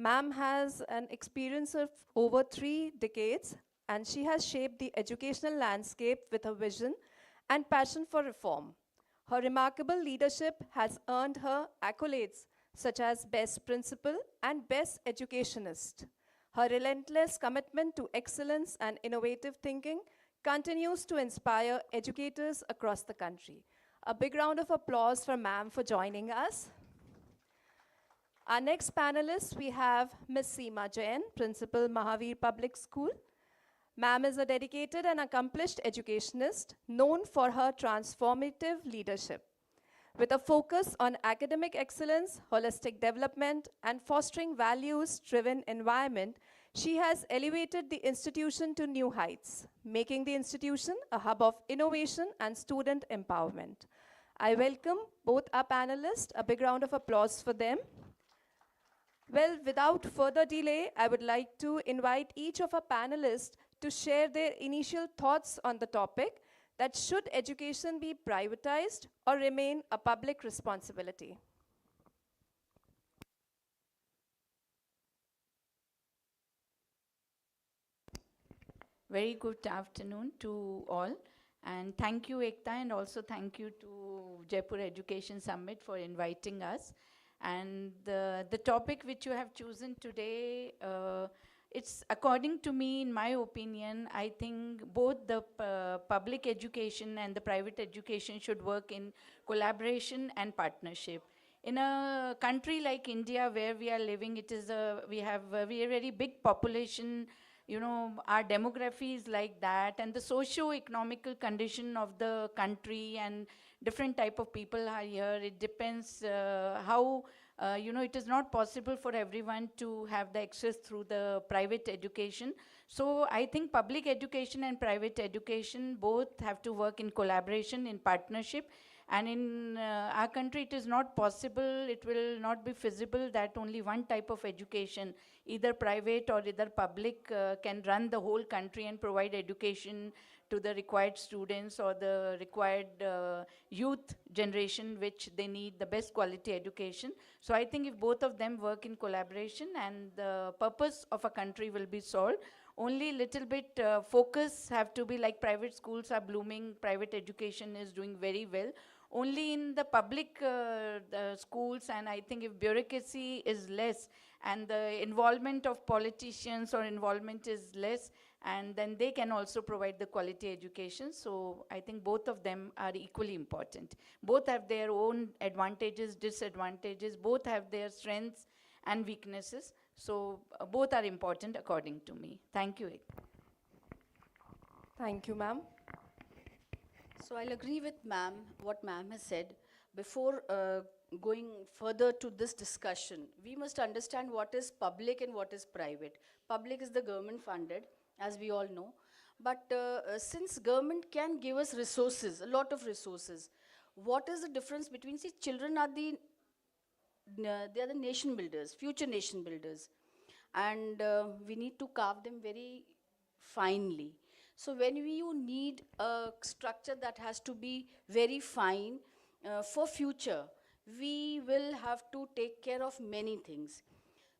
Ma'am has an experience of over 3 decades, and she has shaped the educational landscape with her vision and passion for reform. Her remarkable leadership has earned her accolades such as Best Principal and Best Educationist. Her relentless commitment to excellence and innovative thinking continues to inspire educators across the country. A big round of applause for ma'am for joining us. Our next panelist, we have Ms. Seema Jain, Principal, Mahavir Public School. Ma'am is a dedicated and accomplished educationist known for her transformative leadership. With a focus on academic excellence, holistic development, and fostering values-driven environment, she has elevated the institution to new heights, making the institution a hub of innovation and student empowerment. I welcome both our panelists. A big round of applause for them. Well, without further delay, I would like to invite each of our panelists to share their initial thoughts on the topic that should education be privatized or remain a public responsibility. Very good afternoon to all. And thank you, Ekta, and also thank you to Jaipur Education Summit for inviting us. And the topic which you have chosen today, it's according to me, in my opinion, I think both the public education and the private education should work in collaboration and partnership. In a country like India, where we are living, we have a very big population. You know, our demography is like that, and the socio-economical condition of the country and different type of people are here. It depends how, it is not possible for everyone to have the access through the private education. So I think public education and private education both have to work in collaboration, in partnership. And in our country, it is not possible, it will not be feasible that only one type of education, either private or either public, can run the whole country and provide education to the required students or the required youth generation, which they need the best quality education. So I think if both of them work in collaboration, and the purpose of a country will be solved. Only little bit focus have to be, like private schools are blooming, private education is doing very well. Only in the public the schools, and I think if bureaucracy is less and the involvement of politicians or involvement is less, and then they can also provide the quality education. So I think both of them are equally important. Both have their own advantages, disadvantages, both have their strengths and weaknesses. So both are important according to me. Thank you. Thank you, ma'am. So I'll agree with ma'am, what ma'am has said. Before going further to this discussion, we must understand what is public and what is private. Public is the government funded, as we all know. But since government can give us resources, a lot of resources, what is the difference between, see, children are they are the nation builders, future nation builders. And we need to carve them very finely. So when you need a structure that has to be very fine for future, we will have to take care of many things.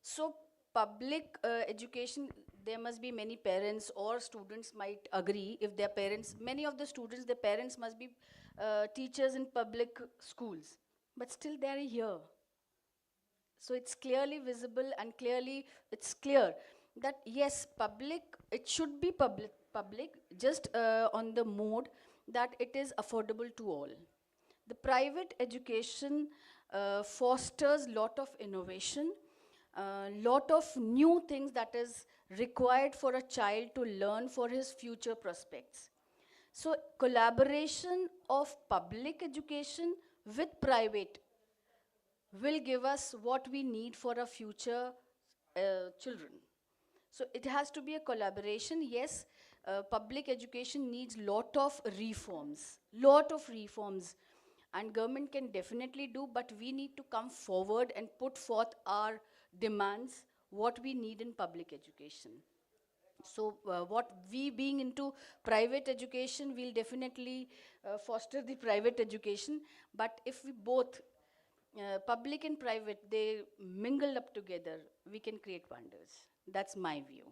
So public education, there must be many parents or students might agree, if their parents, many of the students, their parents must be teachers in public schools, but still they are here. So it's clearly visible and clearly it's clear that yes, public, it should be public just on the mode that it is affordable to all. The private education fosters lot of innovation, lot of new things that is required for a child to learn for his future prospects. So collaboration of public education with private will give us what we need for our future children. So it has to be a collaboration. Yes, public education needs lot of reforms, and government can definitely do, but we need to come forward and put forth our demands, what we need in public education. So what we being into private education, we'll definitely foster the private education, but if we both public and private, they mingle up together, we can create wonders. That's my view.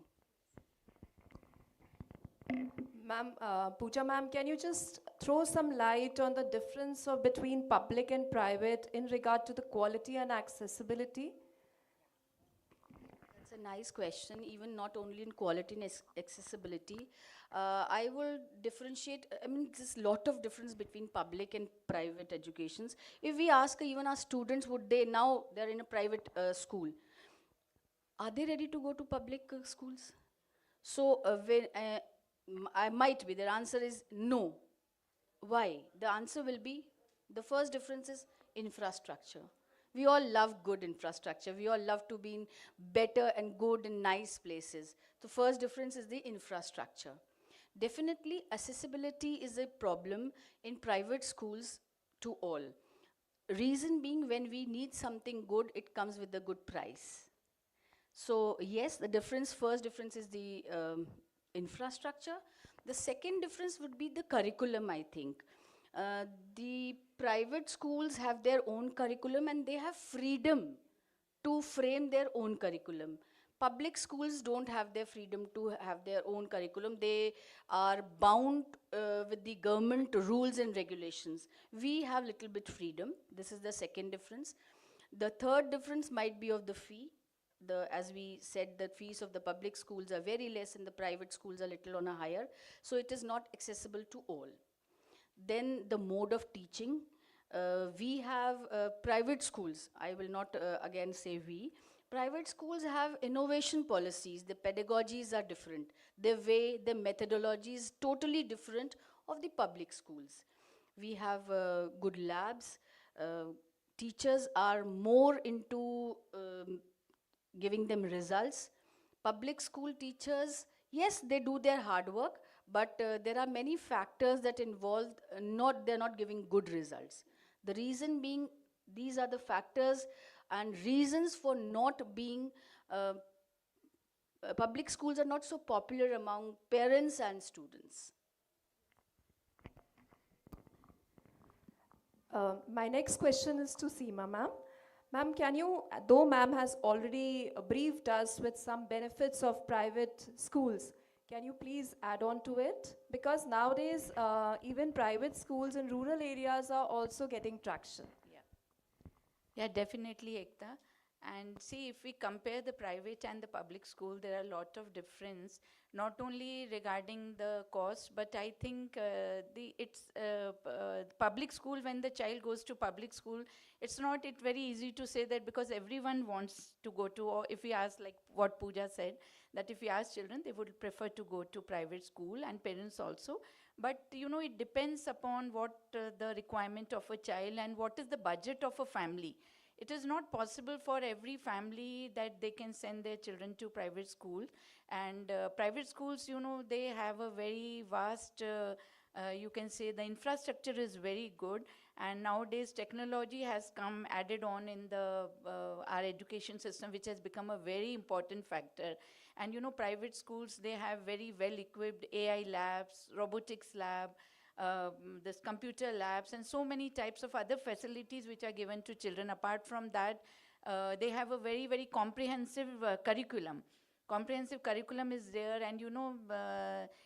Ma'am, Pooja ma'am, can you just throw some light on the difference of between public and private in regard to the quality and accessibility? That's a nice question, even not only in quality and accessibility. I will differentiate, I mean, there's a lot of difference between public and private educations. If we ask even our students, would they, now they're in a private school, are they ready to go to public schools? So, I might be, their answer is no. Why? The answer will be, the first difference is infrastructure. We all love good infrastructure. We all love to be in better and good and nice places. The first difference is the infrastructure. Definitely, accessibility is a problem in private schools to all. Reason being, when we need something good, it comes with a good price. So yes, the difference, first difference is the infrastructure. The second difference would be the curriculum, I think. The private schools have their own curriculum and they have freedom to frame their own curriculum. Public schools don't have their freedom to have their own curriculum. They are bound with the government rules and regulations. We have little bit freedom. This is the second difference. The third difference might be of the fee. As we said, the fees of the public schools are very less and the private schools are little on a higher. So it is not accessible to all. Then the mode of teaching. We have private schools. I will not again say we. Private schools have innovation policies. The pedagogies are different. The way, the methodology is totally different of the public schools. We have good labs. Teachers are more into giving them results. Public school teachers, yes, they do their hard work, but there are many factors that involve they're not giving good results. The reason being, these are the factors and reasons for not being, public schools are not so popular among parents and students. My next question is to Seema ma'am. Ma'am, can you, though ma'am has already briefed us with some benefits of private schools, can you please add on to it? Because nowadays, even private schools in rural areas are also getting traction. Yeah, definitely, Ekta. And see, if we compare the private and the public school, there are a lot of difference, not only regarding the cost, but I think public school, when the child goes to public school, it's not very easy to say that, because everyone wants to go to, or if we ask, like what Pooja said, that if we ask children, they would prefer to go to private school, and parents also. But it depends upon what the requirement of a child and what is the budget of a family. It is not possible for every family that they can send their children to private school. And private schools, they have a very vast, you can say the infrastructure is very good. And nowadays technology has come added on in the our education system, which has become a very important factor. And private schools, they have very well equipped AI labs, robotics lab, this computer labs, and so many types of other facilities which are given to children. Apart from that, they have a very, very comprehensive curriculum. Comprehensive curriculum is there, and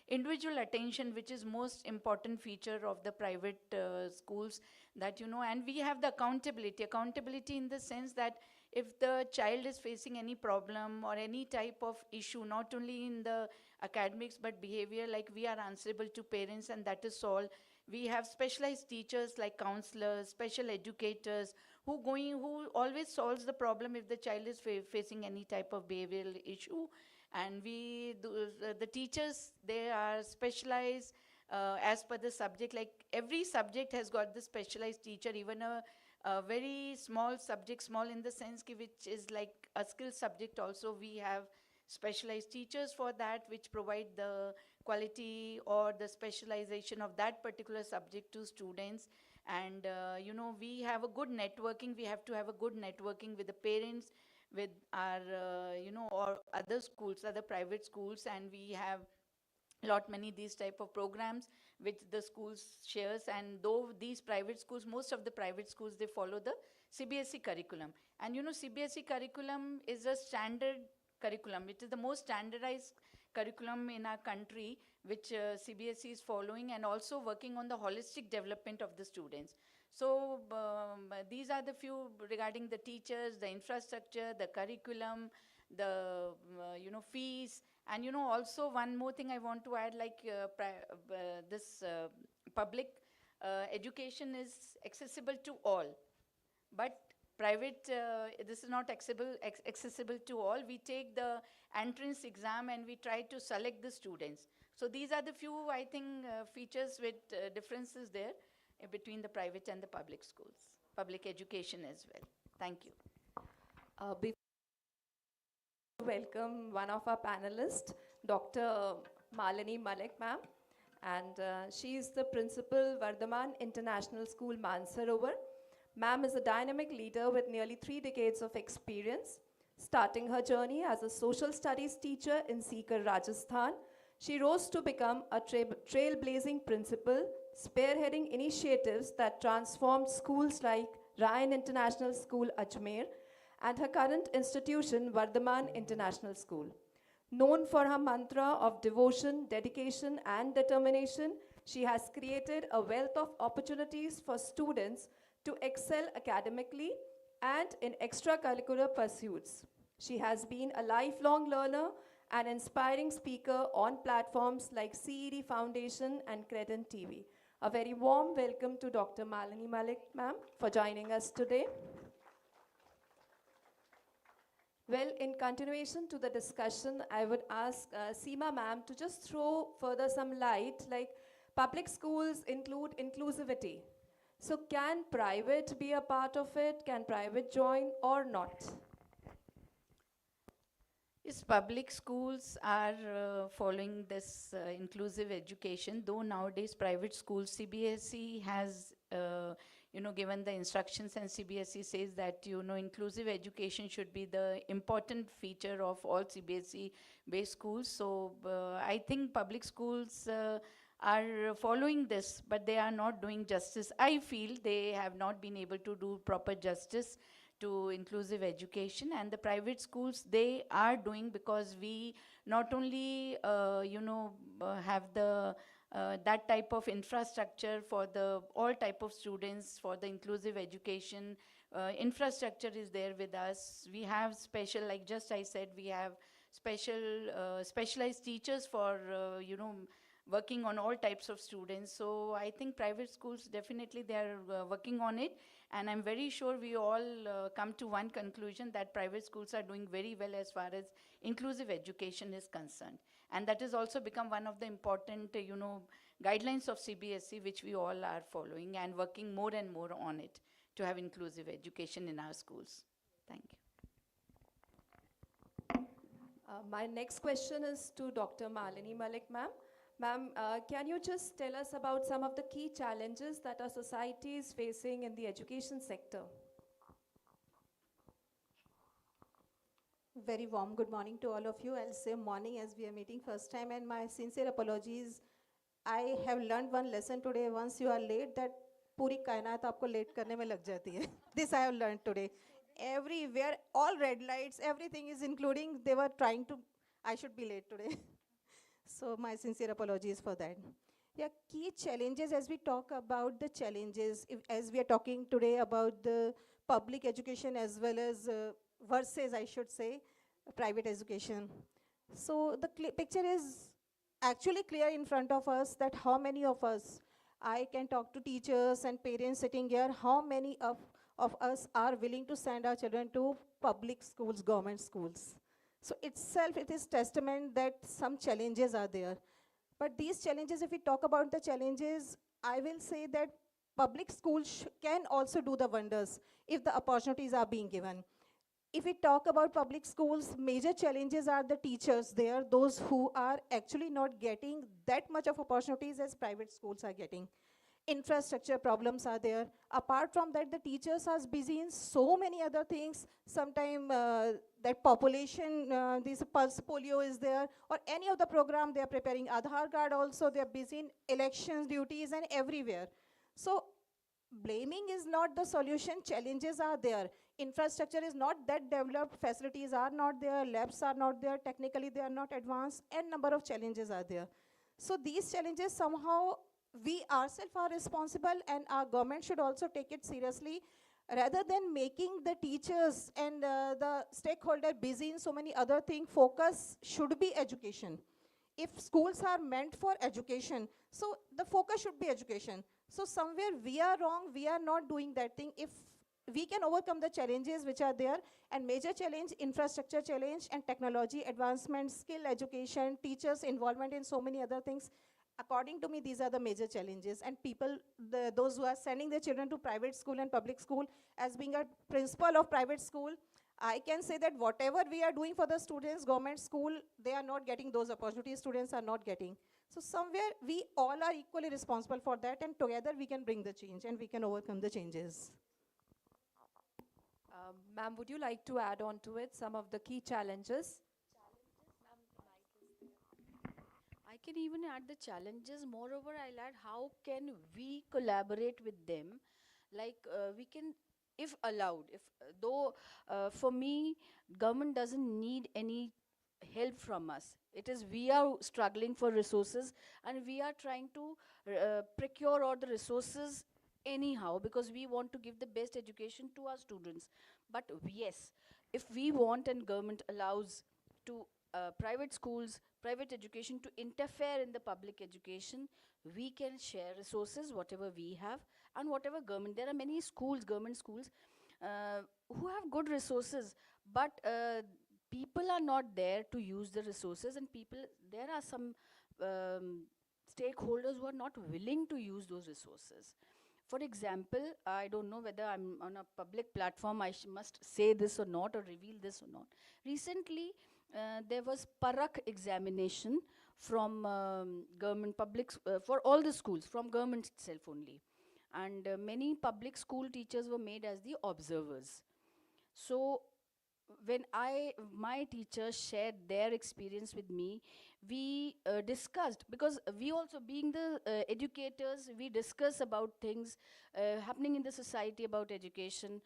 individual attention, which is most important feature of the private schools, that and we have the accountability in the sense that if the child is facing any problem or any type of issue, not only in the academics but behavior, like we are answerable to parents, and that is all. We have specialized teachers like counselors, special educators, who always solves the problem if the child is facing any type of behavioral issue. And the teachers, they are specialized as per the subject. Like every subject has got the specialized teacher. Even a very small subject, small in the sense which is like a skill subject also, we have specialized teachers for that, which provide the quality or the specialization of that particular subject to students. And we have a good networking. We have to have a good networking with the parents, with our or other schools, other private schools. And we have lot many these type of programs which the schools shares, and though these private schools, most of the private schools, they follow the CBSE curriculum. And you know, CBSE curriculum is a standard curriculum. It is the most standardized curriculum in our country, which CBSE is following, and also working on the holistic development of the students. So these are the few regarding the teachers, the infrastructure, the curriculum, the fees. And you know, also one more thing I want to add, like this public education is accessible to all, but private, this is not accessible to all. We take the entrance exam and we try to select the students. So these are the few, I think, features with differences there between the private and the public schools, public education as well. Thank you. Before welcome one of our panelists, Dr. Malini Malik ma'am, and she is the principal, Vardhaman International School, Mansarovar. Ma'am is a dynamic leader with nearly 3 decades of experience. Starting her journey as a social studies teacher in Sikar, Rajasthan, she rose to become a trailblazing principal, spearheading initiatives that transformed schools like Ryan International School, Ajmer, and her current institution, Vardhaman International School. Known for her mantra of devotion, dedication, and determination, she has created a wealth of opportunities for students to excel academically and in extracurricular pursuits. She has been a lifelong learner and inspiring speaker on platforms like CED Foundation and Credent TV. A very warm welcome to Dr. Malini Malik, ma'am, for joining us today. Well, in continuation to the discussion, I would ask Seema ma'am to just throw further some light, like public schools include inclusivity. So can private be a part of it? Can private join or not? Yes, public schools are following this inclusive education, though nowadays private schools, CBSE has given the instructions, and CBSE says that inclusive education should be the important feature of all CBSE based schools. So I think public schools are following this, but they are not doing justice. I feel they have not been able to do proper justice to inclusive education, and the private schools, they are doing, because we not only have the that type of infrastructure for the all type of students for the inclusive education. Infrastructure is there with us. We have special, like just I said, we have specialized teachers for working on all types of students. So I think private schools, definitely they are working on it, and I'm very sure we all come to one conclusion, that private schools are doing very well as far as inclusive education is concerned. And that has also become one of the important guidelines of CBSE, which we all are following and working more and more on it to have inclusive education in our schools. Thank you. My next question is to Dr. Malini Malik ma'am. Ma'am, can you just tell us about some of the key challenges that our society is facing in the education sector? Very warm good morning to all of you. I'll say morning as we are meeting first time, and my sincere apologies. I have learned one lesson today. Once you are late, that पूरी कायनात आपको late करने में लग जाती है. This I have learned today. Everywhere, all red lights, everything is including, they were trying to, I should be late today. So my sincere apologies for that. Yeah, key challenges, as we talk about the challenges, as we are talking today about the public education as well as versus, I should say, private education. So the picture is actually clear in front of us, that how many of us, I can talk to teachers and parents sitting here, how many of us are willing to send our children to public schools, government schools. So itself, it is testament that some challenges are there. But these challenges, if we talk about the challenges, I will say that public schools can also do the wonders if the opportunities are being given. If we talk about public schools, major challenges are the teachers there, those who are actually not getting that much of opportunities as private schools are getting. infrastructure problems are there. Apart from that, the teachers are busy in so many other things. Sometimes that population, this pulse polio is there, or any of the program they are preparing. Aadhaar card also, they are busy in elections duties and everywhere. So blaming is not the solution. Challenges are there. Infrastructure is not that developed, facilities are not there, labs are not there, technically they are not advanced, and number of challenges are there. So these challenges somehow we ourselves are responsible, and our government should also take it seriously, rather than making the teachers and the stakeholder busy in so many other things. Focus should be education. If schools are meant for education, so the focus should be education. So somewhere we are wrong, we are not doing that thing. If we can overcome the challenges which are there, and major challenge, infrastructure challenge and technology advancement, skill education, teachers involvement in so many other things, according to me, these are the major challenges. And people, those who are sending their children to private school and public school, as being a principal of private school, I can say that whatever we are doing for the students, government school, they are not getting those opportunities, students are not getting. So somewhere we all are equally responsible for that, and together we can bring the change and we can overcome the changes. Ma'am, would you like to add on to it some of the key challenges? I can even add the challenges. Moreover, I'll add how can we collaborate with them. Like we can, if allowed, if though for me, government doesn't need any help from us. It is we are struggling for resources, and we are trying to procure all the resources anyhow, because we want to give the best education to our students. But yes, if we want and government allows to private schools, private education to interfere in the public education, we can share resources, whatever we have, and whatever government. There are many schools, government schools, who have good resources, but people are not there to use the resources, and people, there are some stakeholders who are not willing to use those resources. For example, I don't know whether I'm on a public platform, I must say this or not, or reveal this or not. Recently, there was Parak examination from government public, for all the schools, from government itself only. And many public school teachers were made as the observers. So when my teachers shared their experience with me, we discussed, because we also being the educators, we discuss about things happening in the society about education.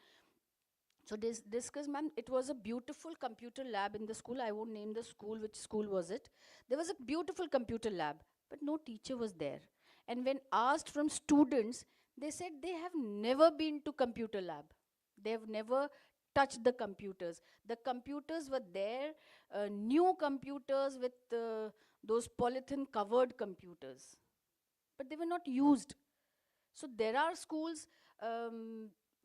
So this discuss, ma'am, it was a beautiful computer lab in the school. I won't name the school, which school was it. There was a beautiful computer lab, but no teacher was there. And when asked from students, they said they have never been to computer lab. They have never touched the computers. The computers were there, new computers with those polythene covered computers, but they were not used. So there are schools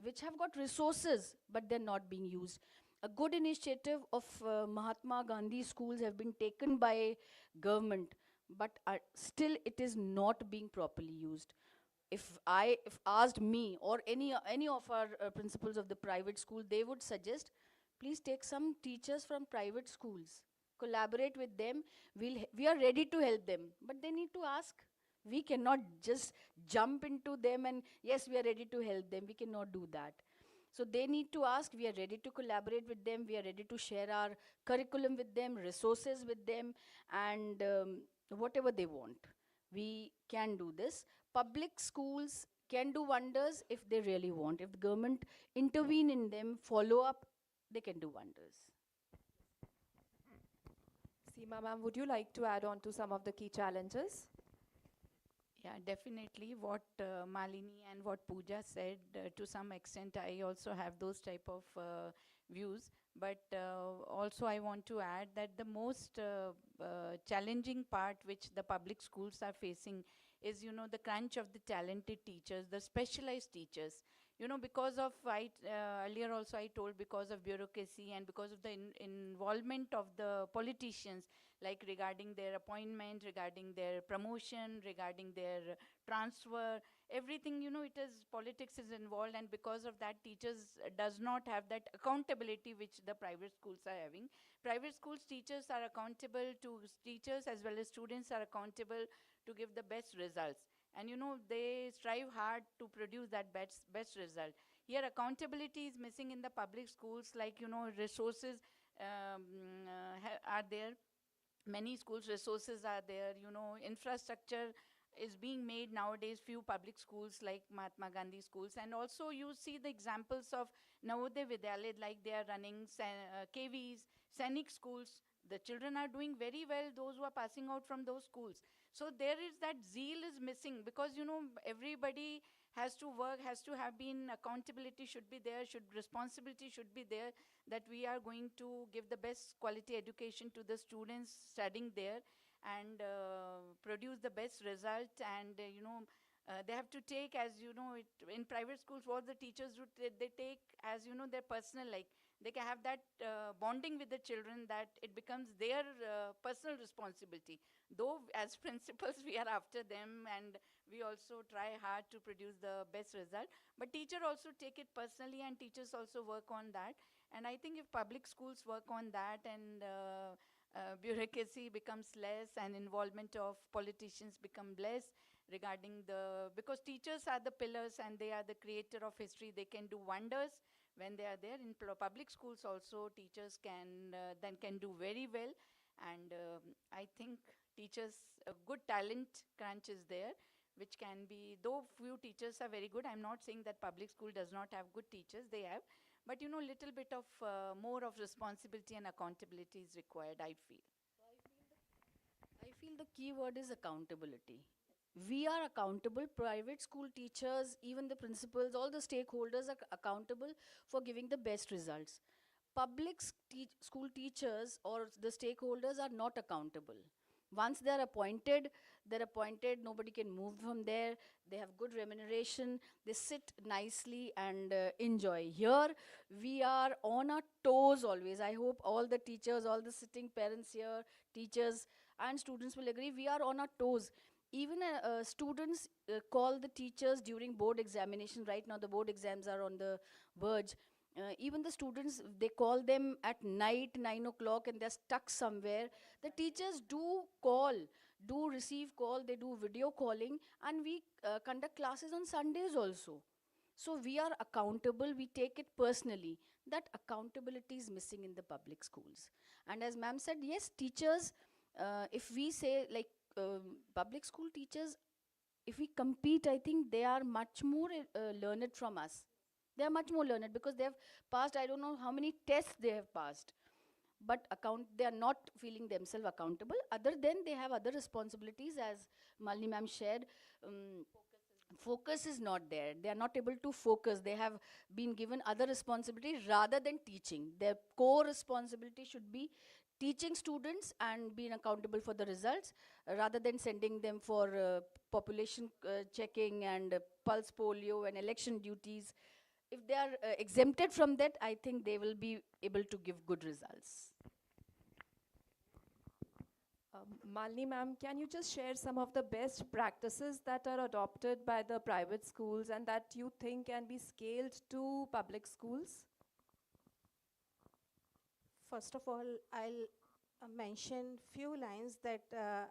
which have got resources, but they're not being used. A good initiative of Mahatma Gandhi schools have been taken by government, but still it is not being properly used. If asked me or any of our principals of the private school, they would suggest, please take some teachers from private schools, collaborate with them. We are ready to help them, but they need to ask. We cannot just jump into them and yes, we are ready to help them. We cannot do that. So they need to ask, we are ready to collaborate with them, we are ready to share our curriculum with them, resources with them, and whatever they want. We can do this. Public schools can do wonders if they really want. If the government intervene in them, follow up, they can do wonders. Seema ma'am, would you like to add on to some of the key challenges? Yeah, definitely what Malini and what Pooja said, to some extent I also have those type of views, but also I want to add that the most challenging part which the public schools are facing is, you know, the crunch of the talented teachers, the specialized teachers. You know, because of, earlier also I told, because of bureaucracy and because of the involvement of the politicians, like regarding their appointment, regarding their promotion, regarding their transfer, everything, you know, it is, politics is involved, and because of that, teachers does not have that accountability which the private schools are having. Private schools teachers are accountable to teachers, as well as students are accountable to give the best results. and they strive hard to produce that best result. Here accountability is missing in the public schools, like resources are there. Many schools resources are there, infrastructure is being made nowadays, few public schools like Mahatma Gandhi schools, and also you see the examples of Navodaya Vidyalaya, like they are running KVs, Sainik schools. The children are doing very well, those who are passing out from those schools. So there is that zeal is missing, because everybody has to work, has to have been, accountability should be there, responsibility should be there, that we are going to give the best quality education to the students studying there, and produce the best result. And they have to take, as in private schools, what the teachers do, they take as their personal, like they can have that bonding with the children, that it becomes their personal responsibility. Though as principals we are after them, and we also try hard to produce the best result, but teacher also take it personally, and teachers also work on that. And I think if public schools work on that, and bureaucracy becomes less, and involvement of politicians become less regarding because teachers are the pillars, and they are the creator of history. They can do wonders when they are there. In public schools also, teachers can do very well. And I think teachers, a good talent crunch is there, which can be, though few teachers are very good, I'm not saying that public school does not have good teachers, they have, but little bit of more of responsibility and accountability is required, I feel. I feel the key word is accountability. We are accountable, private school teachers, even the principals, all the stakeholders are accountable for giving the best results. Public school teachers or the stakeholders are not accountable. Once they're appointed, nobody can move from there, they have good remuneration, they sit nicely and enjoy. Here, we are on our toes always. I hope all the teachers, all the sitting parents here, teachers and students will agree, we are on our toes. Even students call the teachers during board examination. Right now the board exams are on the verge. Even the students, they call them at night, 9 o'clock, and they're stuck somewhere. The teachers do receive call, they do video calling, and we conduct classes on Sundays also. So we are accountable, we take it personally. That accountability is missing in the public schools. And as ma'am said, yes, teachers, if we say like public school teachers, if we compete, I think they are much more learned from us. They are much more learned because they have passed, I don't know how many tests they have passed. But they are not feeling themselves accountable. Other than they have other responsibilities, as Malini ma'am shared. Focus is not there. They are not able to focus. They have been given other responsibilities rather than teaching. Their core responsibility should be teaching students and being accountable for the results, rather than sending them for population checking and pulse polio and election duties. If they are exempted from that, I think they will be able to give good results. Malini ma'am, can you just share some of the best practices that are adopted by the private schools and that you think can be scaled to public schools? First of all, I'll mention few lines that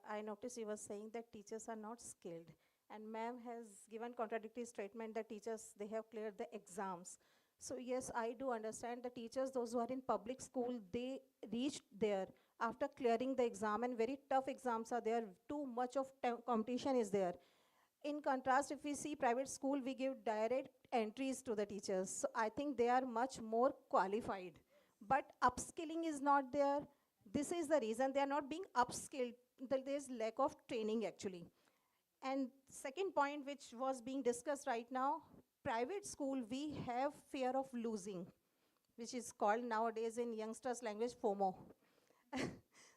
I noticed you were saying that teachers are not skilled. And ma'am has given contradictory statement that teachers, they have cleared the exams. So yes, I do understand the teachers, those who are in public school, they reached there after clearing the exam, and very tough exams are there, too much of competition is there. In contrast, if we see private school, we give direct entries to the teachers. So I think they are much more qualified. But upskilling is not there. This is the reason they are not being upskilled. There's lack of training actually. And second point, which was being discussed right now, private school, we have fear of losing, which is called nowadays in youngsters' language FOMO.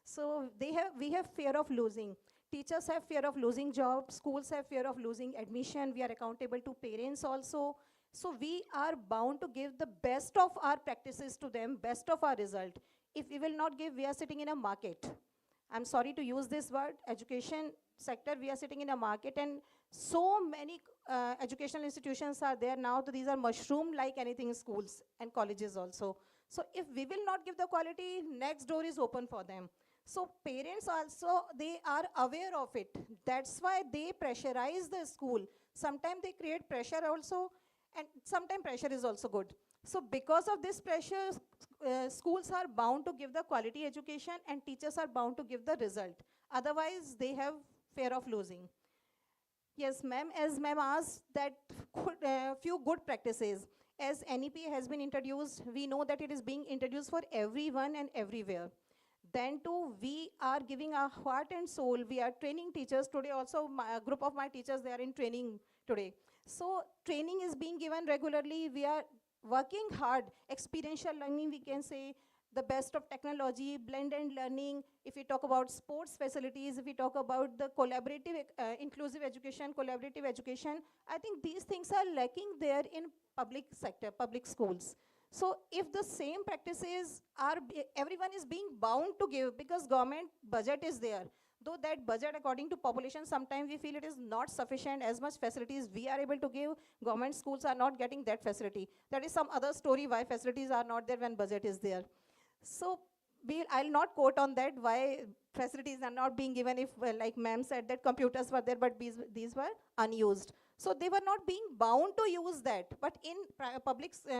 So we have fear of losing. Teachers have fear of losing jobs, schools have fear of losing admission, we are accountable to parents also. So we are bound to give the best of our practices to them, best of our result. If we will not give, we are sitting in a market. I'm sorry to use this word, education sector, we are sitting in a market, and so many educational institutions are there now, so these are mushroom like anything in schools and colleges also. So if we will not give the quality, next door is open for them. So parents also, they are aware of it. That's why they pressurize the school. Sometimes they create pressure also, and sometimes pressure is also good. So because of this pressure, schools are bound to give the quality education and teachers are bound to give the result. Otherwise, they have fear of losing. Yes, ma'am, as ma'am asked that few good practices. As NEP has been introduced, we know that it is being introduced for everyone and everywhere. Then too, we are giving our heart and soul. We are training teachers. Today also, a group of my teachers, they are in training today. So training is being given regularly. We are working hard. Experiential learning, we can say, the best of technology, blended learning. If we talk about sports facilities, if we talk about the collaborative, inclusive education, collaborative education, I think these things are lacking there in public sector, public schools. So if the same practices are, everyone is being bound to give because government budget is there. Though that budget according to population, sometimes we feel it is not sufficient as much facilities we are able to give, government schools are not getting that facility. That is some other story why facilities are not there when budget is there. So I'll not quote on that why facilities are not being given if, like ma'am said, that computers were there, but these were unused. So they were not being bound to use that. But in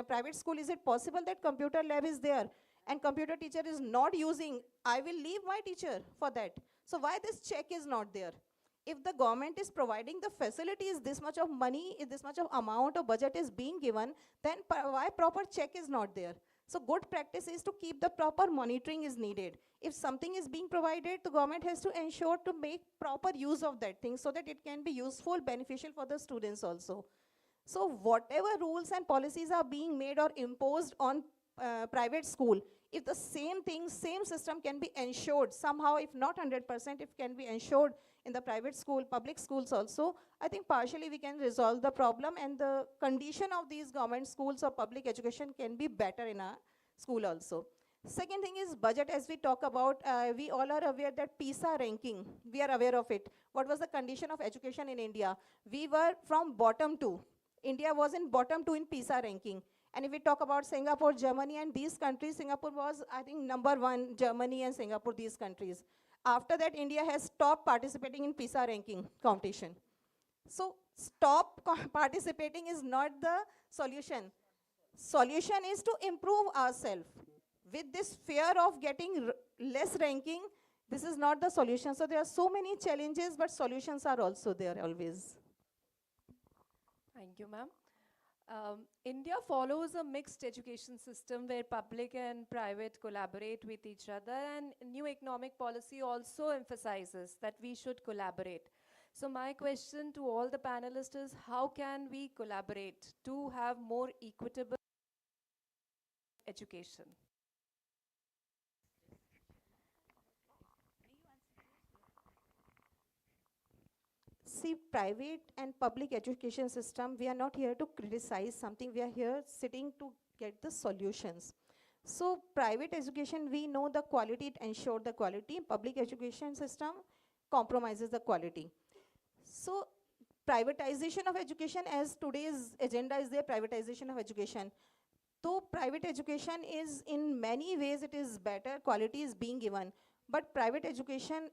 private school, is it possible that computer lab is there and computer teacher is not using? I will leave my teacher for that. So why this check is not there? If the government is providing the facilities, this much of money, if this much of amount of budget is being given, then why proper check is not there? So good practice is to keep the proper monitoring is needed. If something is being provided, the government has to ensure to make proper use of that thing so that it can be useful, beneficial for the students also. So whatever rules and policies are being made or imposed on private school, if the same thing, same system can be ensured somehow, if not 100%, if can be ensured in the private school, public schools also, I think partially we can resolve the problem and the condition of these government schools or public education can be better in our school also. Second thing is budget. As we talk about, we all are aware that PISA ranking, we are aware of it. What was the condition of education in India? We were from bottom 2. India was in bottom 2 in PISA ranking. And if we talk about Singapore, Germany, and these countries, Singapore was, I think, number 1, Germany and Singapore, these countries. After that, India has stopped participating in PISA ranking competition. So stop participating is not the solution. Solution is to improve ourselves. With this fear of getting less ranking, this is not the solution. So there are so many challenges, but solutions are also there always. Thank you, ma'am. India follows a mixed education system where public and private collaborate with each other, and new economic policy also emphasizes that we should collaborate. So my question to all the panelists is, how can we collaborate to have more equitable education? See, private and public education system, we are not here to criticize something, we are here sitting to get the solutions. So private education, we know the quality, it ensures the quality. Public education system compromises the quality. So privatization of education, as today's agenda is there, privatization of education. Though private education is in many ways, it is better, quality is being given. But private education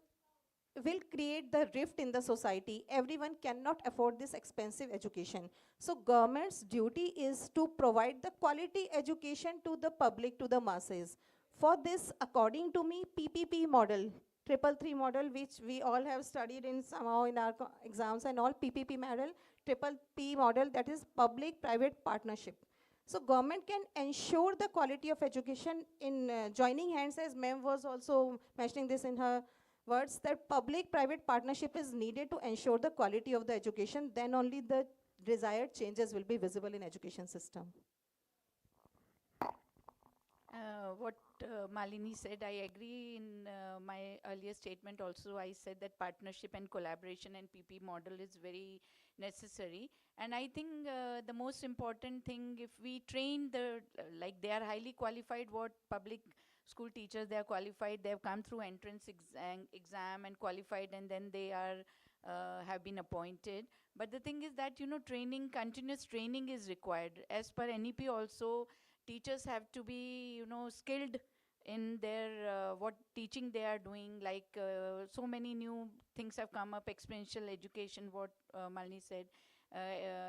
will create the rift in the society. Everyone cannot afford this expensive education. So government's duty is to provide the quality education to the public, to the masses. For this, according to me, PPP model, 333 model, which we all have studied in somehow in our exams and all, PPP model, triple P model, that is public-private partnership. So government can ensure the quality of education in joining hands, as ma'am was also mentioning this in her words, that public-private partnership is needed to ensure the quality of the education, then only the desired changes will be visible in education system. What Malini said, I agree. In my earlier statement also, I said that partnership and collaboration and PP model is very necessary. And I think the most important thing, if we train like they are highly qualified, what public school teachers, they are qualified, they have come through entrance exam and qualified, and then they are have been appointed. But the thing is that, training, continuous training is required. As per NEP also, teachers have to be, skilled in their what teaching they are doing. Like so many new things have come up, experiential education, what Malini said,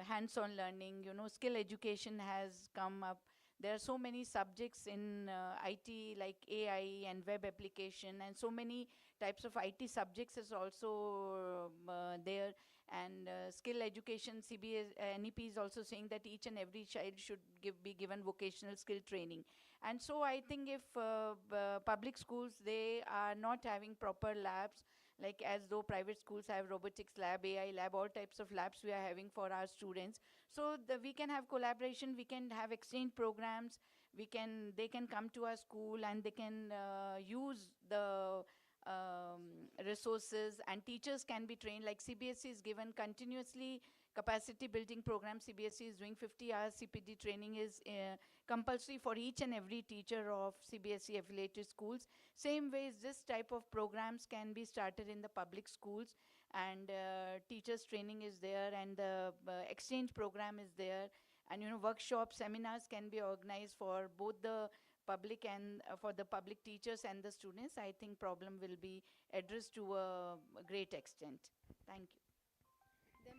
hands-on learning, skill education has come up. There are so many subjects in IT, like AI and web application, and so many types of IT subjects is also there. And skill education, CBS, NEP is also saying that each and every child should be given vocational skill training. And so I think if public schools, they are not having proper labs, like as though private schools have robotics lab, AI lab, all types of labs we are having for our students. So we can have collaboration, we can have exchange programs, they can come to our school and they can use the resources, and teachers can be trained. Like CBSE is given continuously capacity building program. CBSE is doing 50 hours CPD training is compulsory for each and every teacher of CBSE affiliated schools. Same ways, this type of programs can be started in the public schools, and teachers training is there, and the exchange program is there, and workshops, seminars can be organized for both the public and for the public teachers and the students. I think problem will be addressed to a great extent. Thank you.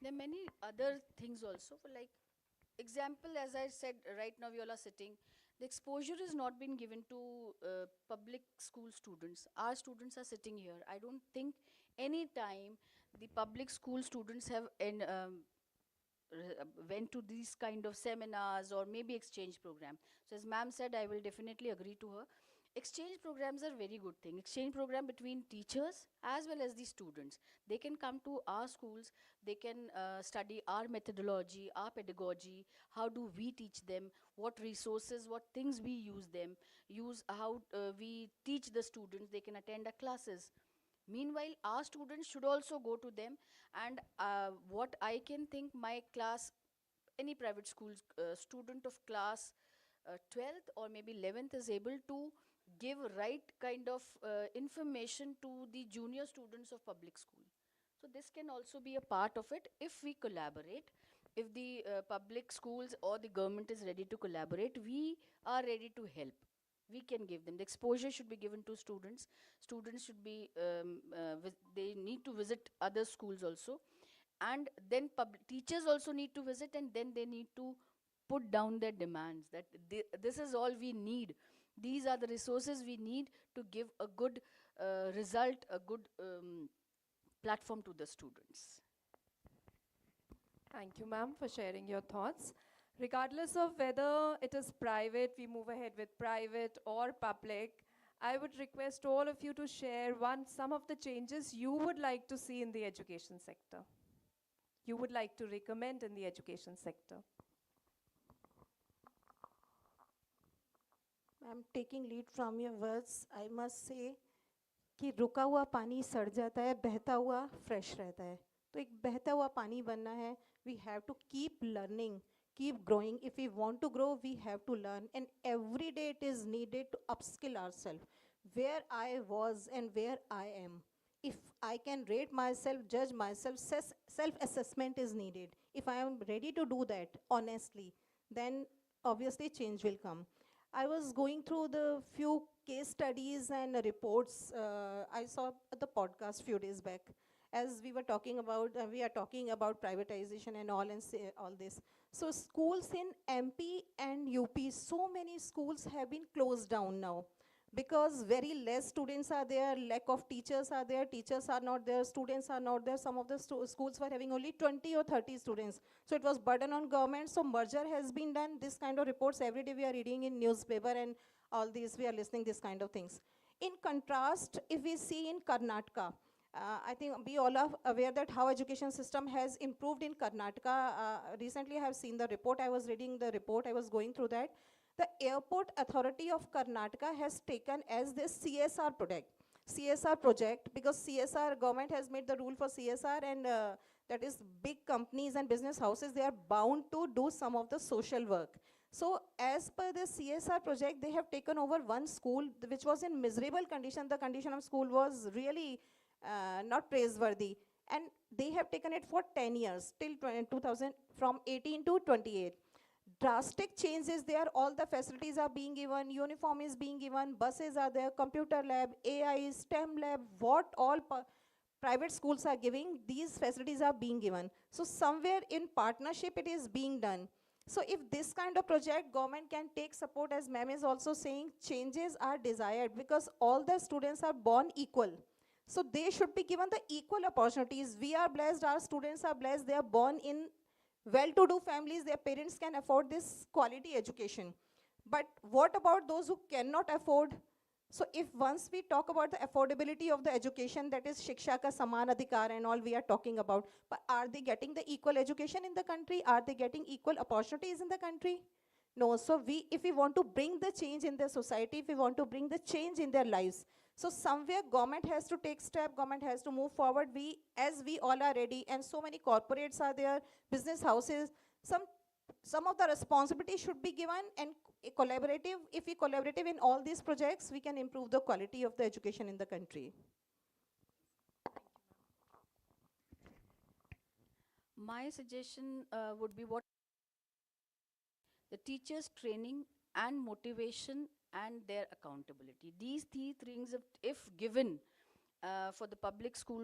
There are many other things also, for like example, as I said, right now we all are sitting, the exposure is not been given to public school students. Our students are sitting here. I don't think any time the public school students have went to these kind of seminars or maybe exchange program. So as ma'am said, I will definitely agree to her. Exchange programs are very good thing. Exchange program between teachers as well as the students. They can come to our schools, they can study our methodology, our pedagogy, how do we teach them, what resources, what things we use how we teach the students, they can attend our classes. Meanwhile, our students should also go to them, and what I can think, my class, any private school student of class 12th or maybe 11th is able to give right kind of information to the junior students of public school. So this can also be a part of it if we collaborate. If the public schools or the government is ready to collaborate, we are ready to help. We can give them. The exposure should be given to students. Students should be, they need to visit other schools also. And then teachers also need to visit, and then they need to put down their demands that this is all we need. These are the resources we need to give a good result, a good platform to the students. Thank you, ma'am, for sharing your thoughts. Regardless of whether it is private, we move ahead with private or public, I would request all of you to share some of the changes you would like to see in the education sector. You would like to recommend in the education sector. I'm taking lead from your words. I must say कि रुका हुआ पानी सड़ जाता है, बहता हुआ fresh रहता है. तो एक बहता हुआ पानी बनना है. We have to keep learning, keep growing. If we want to grow, we have to learn, and every day it is needed to upskill ourselves. Where I was and where I am, if I can rate myself, judge myself, self-assessment is needed. If I am ready to do that honestly, then obviously change will come. I was going through the few case studies and reports I saw at the podcast few days back. As we were talking about, we are talking about privatization and all, and all this. So schools in MP and UP, so many schools have been closed down now, because very less students are there, lack of teachers are there, teachers are not there, students are not there. Some of the schools were having only 20 or 30 students. So it was burden on government. So merger has been done. This kind of reports every day we are reading in newspaper, and all these we are listening this kind of things. In contrast, if we see in Karnataka, I think we all are aware that how education system has improved in Karnataka. Recently I have seen the report. I was reading the report. I was going through that. The Airport Authority of Karnataka has taken as this CSR project, because CSR, government has made the rule for CSR, and that is big companies and business houses, they are bound to do some of the social work. So as per the CSR project, they have taken over one school which was in miserable condition. The condition of school was really not praiseworthy. And they have taken it for 10 years, till 2000, from 18 to 28. drastic change is there. All the facilities are being given, uniform is being given, buses are there, computer lab, AI, STEM lab, what all private schools are giving, these facilities are being given. So somewhere in partnership it is being done. So if this kind of project government can take support, as ma'am is also saying, changes are desired because all the students are born equal. So they should be given the equal opportunities. We are blessed, our students are blessed, they are born in well-to-do families, their parents can afford this quality education. But what about those who cannot afford? So if once we talk about the affordability of the education, that is Shiksha Ka Saman Adhikar and all we are talking about, but are they getting the equal education in the country? Are they getting equal opportunities in the country? No, so if we want to bring the change in their society, if we want to bring the change in their lives, so somewhere government has to take step, government has to move forward. As we all are ready, and so many corporates are there, business houses, some of the responsibility should be given and collaborative. If we collaborative in all these projects, we can improve the quality of the education in the country. My suggestion would be what the teachers' training and motivation and their accountability. These three things, if given for the public school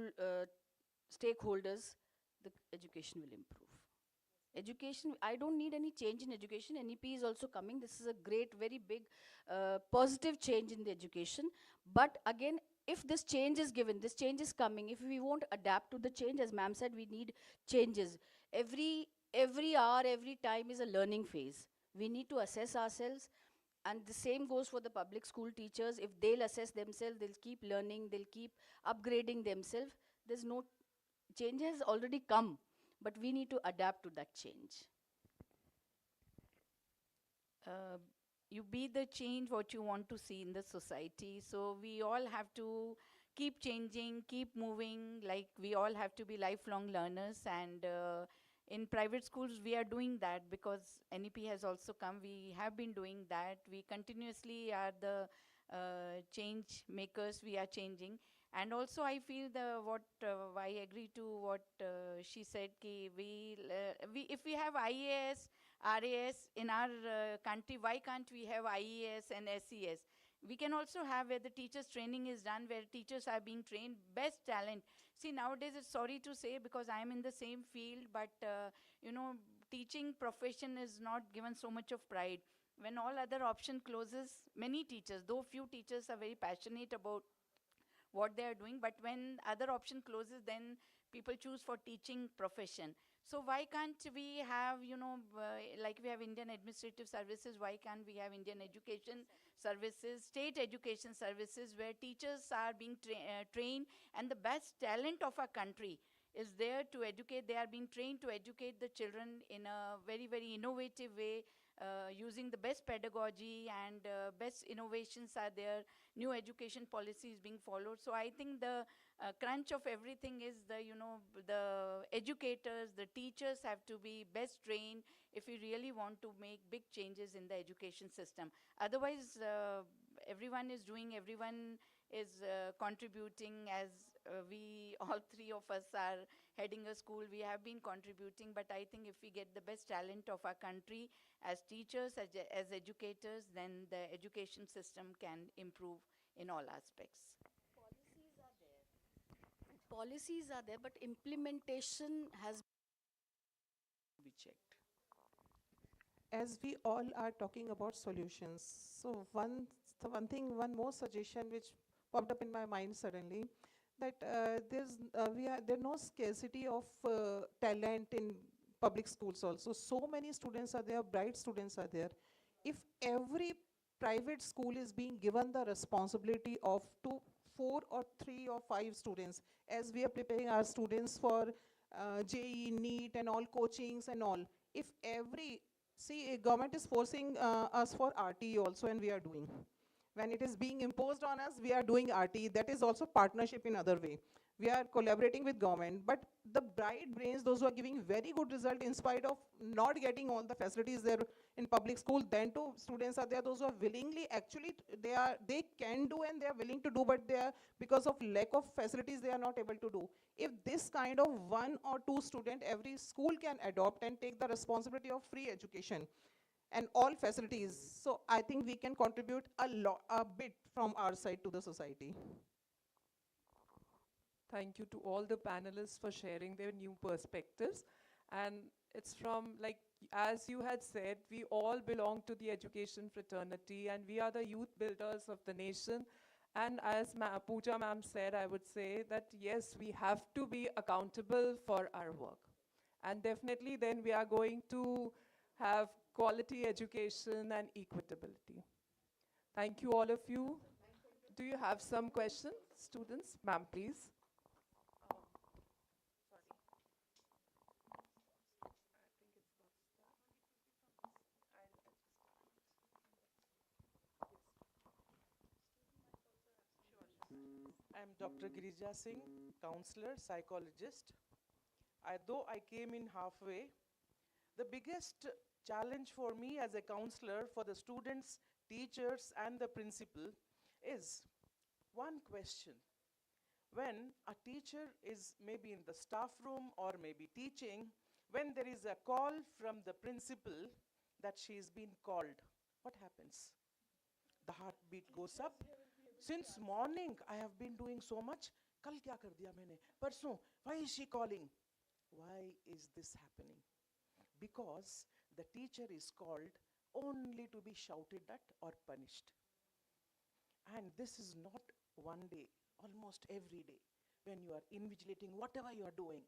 stakeholders, the education will improve. Education, I don't need any change in education. NEP is also coming. This is a great, very big, positive change in the education. But again, if this change is given, this change is coming, if we won't adapt to the change, as ma'am said, we need changes. Every hour, every time is a learning phase. We need to assess ourselves. And the same goes for the public school teachers. If they'll assess themselves, they'll keep learning, they'll keep upgrading themselves. There's no change has already come, but we need to adapt to that change. You be the change what you want to see in the society. So we all have to keep changing, keep moving, like we all have to be lifelong learners. And in private schools, we are doing that because NEP has also come. We have been doing that. We continuously are the change makers. We are changing. And also I feel I agree to what she said, ki if we have IAS, RAS in our country, why can't we have IES and SES? We can also have where the teachers training is done, where teachers are being trained, best talent. See, nowadays it's sorry to say because I am in the same field, but teaching profession is not given so much of pride. When all other option closes, many teachers, though few teachers are very passionate about what they are doing, but when other option closes, then people choose for teaching profession. So why can't we have, like we have Indian Administrative Services, why can't we have Indian Education Services, State Education Services, where teachers are being trained, and the best talent of our country is there to educate. They are being trained to educate the children in a very, very innovative way, using the best pedagogy, and best innovations are there, new education policies being followed. So I think the crunch of everything is the educators, the teachers have to be best trained if we really want to make big changes in the education system. Otherwise, everyone is contributing. As we all three of us are heading a school, we have been contributing, but I think if we get the best talent of our country as teachers, as educators, then the education system can improve in all aspects. Policies are there, but implementation has to be checked. As we all are talking about solutions, so one more suggestion which popped up in my mind suddenly, that there's no scarcity of talent in public schools also. So many students are there, bright students are there. If every private school is being given the responsibility of 4 or 3 or 5 students, as we are preparing our students for JEE, NEET and all coachings and all, if every, see, government is forcing us for RTE also, and we are doing. When it is being imposed on us, we are doing RTE. That is also partnership in other way. We are collaborating with government, but the bright brains, those who are giving very good result in spite of not getting all the facilities there in public school, then too students are there, those who are willingly, actually they can do and they are willing to do, but they are, because of lack of facilities, they are not able to do. If this kind of 1 or 2 student every school can adopt and take the responsibility of free education, and all facilities. So I think we can contribute a bit from our side to the society. Thank you to all the panelists for sharing their new perspectives. And it's from, like, as you had said, we all belong to the education fraternity and we are the youth builders of the nation. And as Pooja ma'am said, I would say that yes, we have to be accountable for our work. And definitely then we are going to have quality education and equitability. Thank you, all of you. Do you have some questions, students? Ma'am, please. I'm Dr. Girija Singh, counselor, psychologist. Though I came in halfway, the biggest challenge for me as a counselor for the students, teachers, and the principal is one question. When a teacher is maybe in the staff room or maybe teaching, when there is a call from the principal that she is being called, what happens? The heartbeat goes up. Since morning, I have been doing so much. Kal kya kar diya maine? Parson, why is she calling? Why is this happening? Because the teacher is called only to be shouted at or punished. And this is not one day, almost every day, when you are invigilating whatever you are doing.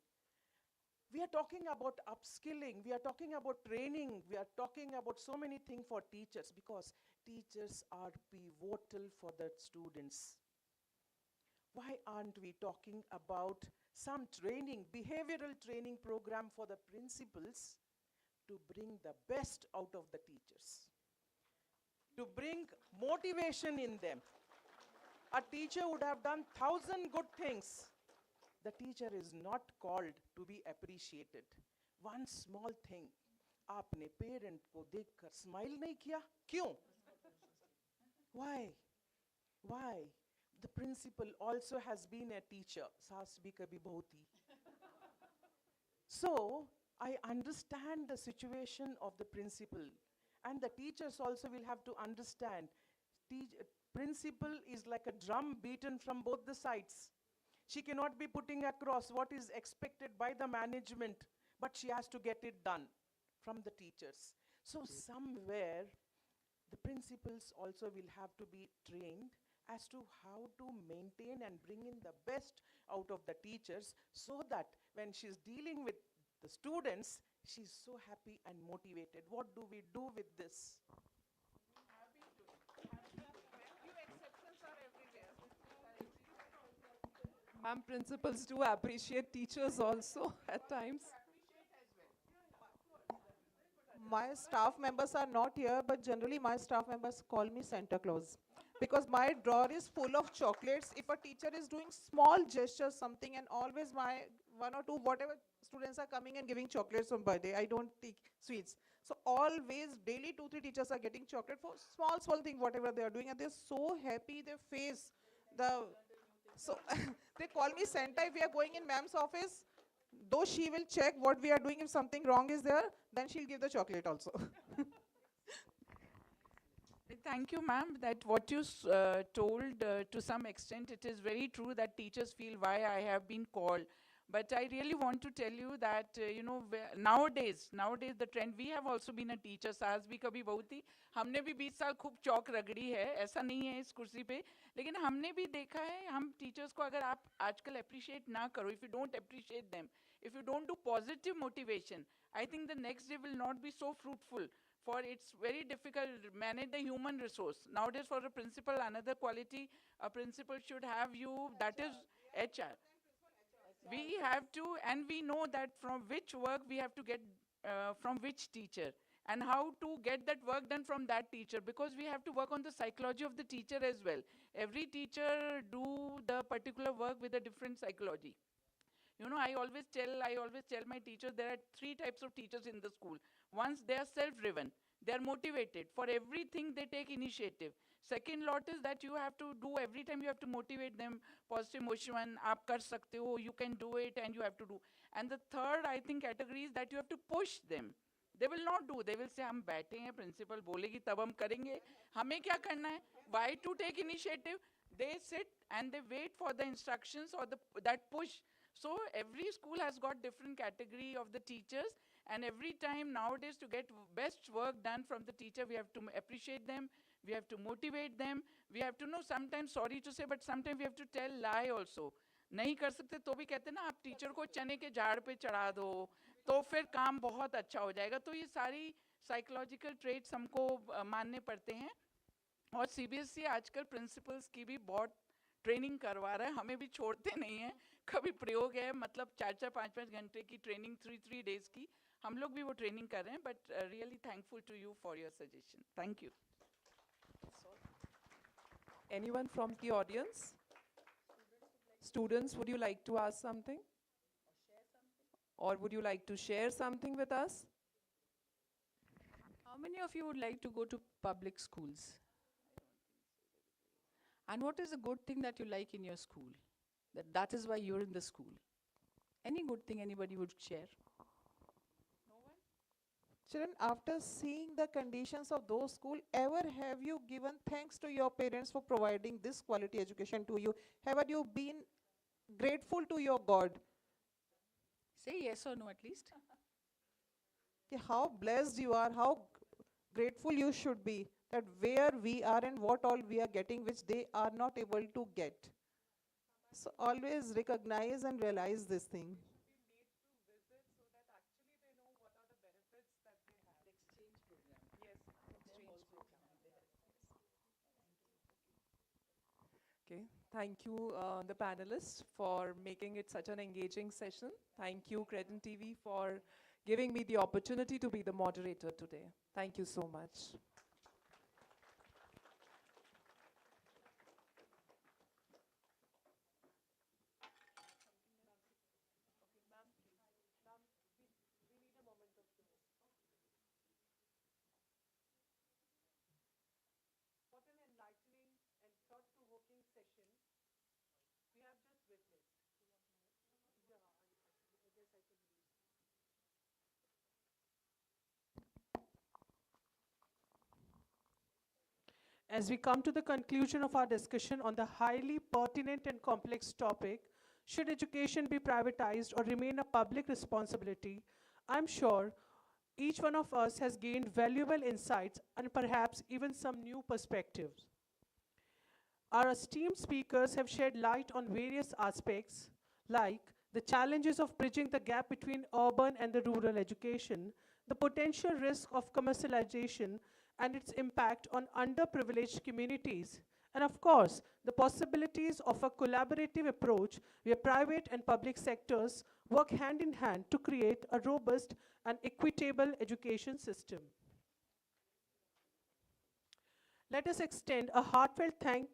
We are talking about upskilling, we are talking about training, we are talking about so many things for teachers because teachers are pivotal for the students. Why aren't we talking about some training, behavioral training program for the principals to bring the best out of the teachers? To bring motivation in them. A teacher would have done 1,000 good things. The teacher is not called to be appreciated. One small thing, आपने parent को देखकर smile नहीं किया? क्यों? Why? Why? The principal also has been a teacher. सास भी कभी बहू थी. So, I understand the situation of the principal. And the teachers also will have to understand. Principal is like a drum beaten from both the sides. She cannot be putting across what is expected by the management, but she has to get it done from the teachers. So somewhere, the principals also will have to be trained as to how to maintain and bring in the best out of the teachers so that when she's dealing with the students, she's so happy and motivated. What do we do with this? Ma'am, principals do appreciate teachers also at times. My staff members are not here, but generally my staff members call me Santa Claus. Because my drawer is full of chocolates. If a teacher is doing small gestures, something, and always my one or two, whatever students are coming and giving chocolates on birthday, I don't take sweets. So always, daily 2-3 teachers are getting chocolate for small thing, whatever they are doing, and they're so happy, their face, so they call me Santa if we are going in ma'am's office. Though she will check what we are doing, if something wrong is there, then she'll give the chocolate also. Thank you, ma'am, that what you told to some extent, it is very true that teachers feel why I have been called. But I really want to tell you that, nowadays the trend, we have also been a teacher, सास भी कभी बहुत थी, हमने भी 20 साल खूब चौक रगड़ी है, ऐसा नहीं है इस कुर्सी पे, लेकिन हमने भी देखा है, हम teachers को अगर आप आजकल appreciate ना करो, if you don't appreciate them, if you don't do positive motivation, I think the next day will not be so fruitful. For it's very difficult to manage the human resource. Nowadays for a principal, another quality a principal should have you, that is HR. We have to, and we know that from which work we have to get from which teacher, and how to get that work done from that teacher, because we have to work on the psychology of the teacher as well. Every teacher do the particular work with a different psychology. I always tell my teachers there are 3 types of teachers in the school. Once they are self-driven, they are motivated. For everything they take initiative. Second lot is that you have to do, every time you have to motivate them, positive motion, aap kar sakte ho, you can do it, and you have to do. And the third, I think, category is that you have to push them. They will not do. They will say हम बैठे हैं, principal बोलेगी तब हम करेंगे. हमें क्या करना है? Why to take initiative? They sit and they wait for the instructions or that push. So every school has got different category of the teachers, and every time nowadays to get best work done from the teacher, we have to appreciate them, we have to motivate them, we have to know, sometimes, sorry to say, but sometimes we have to tell lie also. नहीं कर सकते तो भी कहते ना आप teacher को चने के झाड़ पे चढ़ा दो तो फिर काम बहुत अच्छा हो जाएगा. तो ये सारी साइकोलॉजिकल ट्रेट्स हमको मानने पड़ते हैं. और सीबीएसई आजकल प्रिंसिपल्स की भी बहुत ट्रेनिंग करवा रहा है, हमें भी छोड़ते नहीं हैं. कभी प्रयोग है, मतलब 4-4, 5-5 घंटे की ट्रेनिंग 3 डेज की, हम लोग भी वो ट्रेनिंग कर रहे हैं. But really thankful to you for your suggestion. Thank you. Anyone from the audience? Students, would you like to ask something? Or would you like to share something with us? How many of you would like to go to public schools? And what is a good thing that you like in your school? That is why you're in the school. Any good thing anybody would share? Children, after seeing the conditions of those schools, ever have you given thanks to your parents for providing this quality education to you? Have you been grateful to your God? Say yes or no at least. How blessed you are, how grateful you should be that where we are and what all we are getting which they are not able to get. So always recognize and realize this thing. Okay, thank you the panelists for making it such an engaging session. Thank you Credent TV for giving me the opportunity to be the moderator today. Thank you so much. As we come to the conclusion of our discussion on the highly pertinent and complex topic, should education be privatized or remain a public responsibility, I'm sure each one of us has gained valuable insights and perhaps even some new perspectives. Our esteemed speakers have shed light on various aspects like the challenges of bridging the gap between urban and the rural education, the potential risk of commercialization and its impact on underprivileged communities, and of course, the possibilities of a collaborative approach where private and public sectors work hand in hand to create a robust and equitable education system. Let us extend a heartfelt thank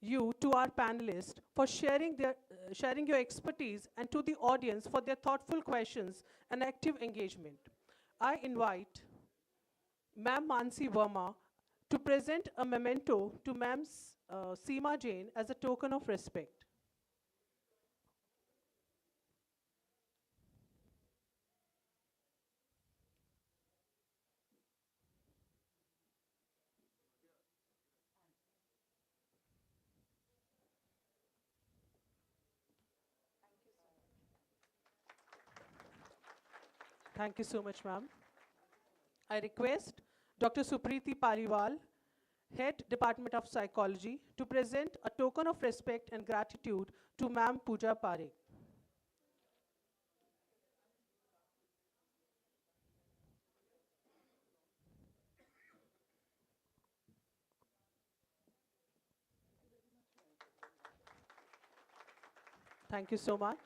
you to our panelists for sharing your expertise and to the audience for their thoughtful questions and active engagement. I invite Ma'am Mansi Verma to present a memento to Ma'am Seema Jain as a token of respect. Thank you so much, ma'am. I request Dr. Supriti Paliwal, Head Department of Psychology, to present a token of respect and gratitude to Ma'am Pooja Parekh. Thank you so much.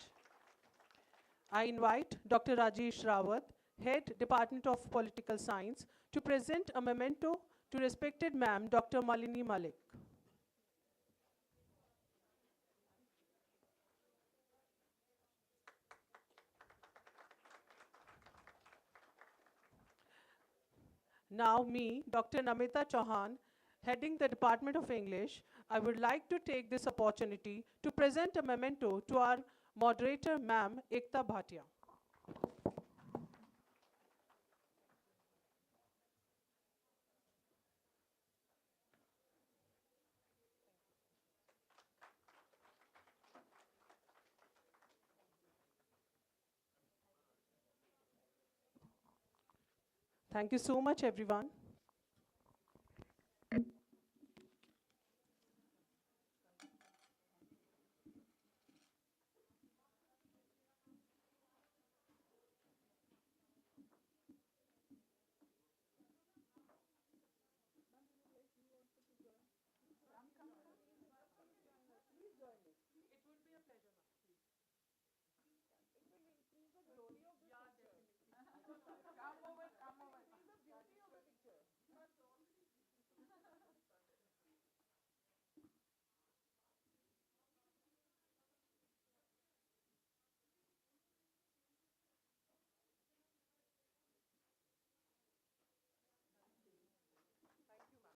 I invite Dr. Rajesh Rawat, Head Department of Political Science, to present a memento to respected Ma'am Dr. Malini Malik. Now me, Dr. Namita Chauhan, heading the Department of English, I would like to take this opportunity to present a memento to our moderator, Ma'am Ekta Bhatia. Thank you so much, everyone.